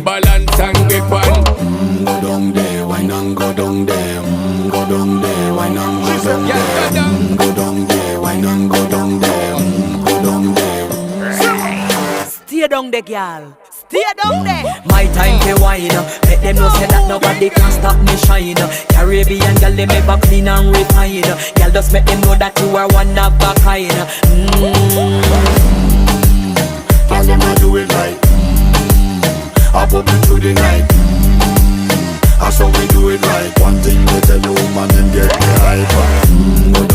balance and grip on. Go down there, wine and go down there. Go down there, wine and go down there. Go down there, wine and go down there. Go down there. Stay down there, girl. Stay down there. My time to wine. Make them know say that nobody can stop me shine. Caribbean girl, they ever clean and refine. Girl, just make them know that you are one of a kind. Girl, them a do it right. Up into the night. That's how we do it right. One thing we tell you, woman, them get the hype. Go down.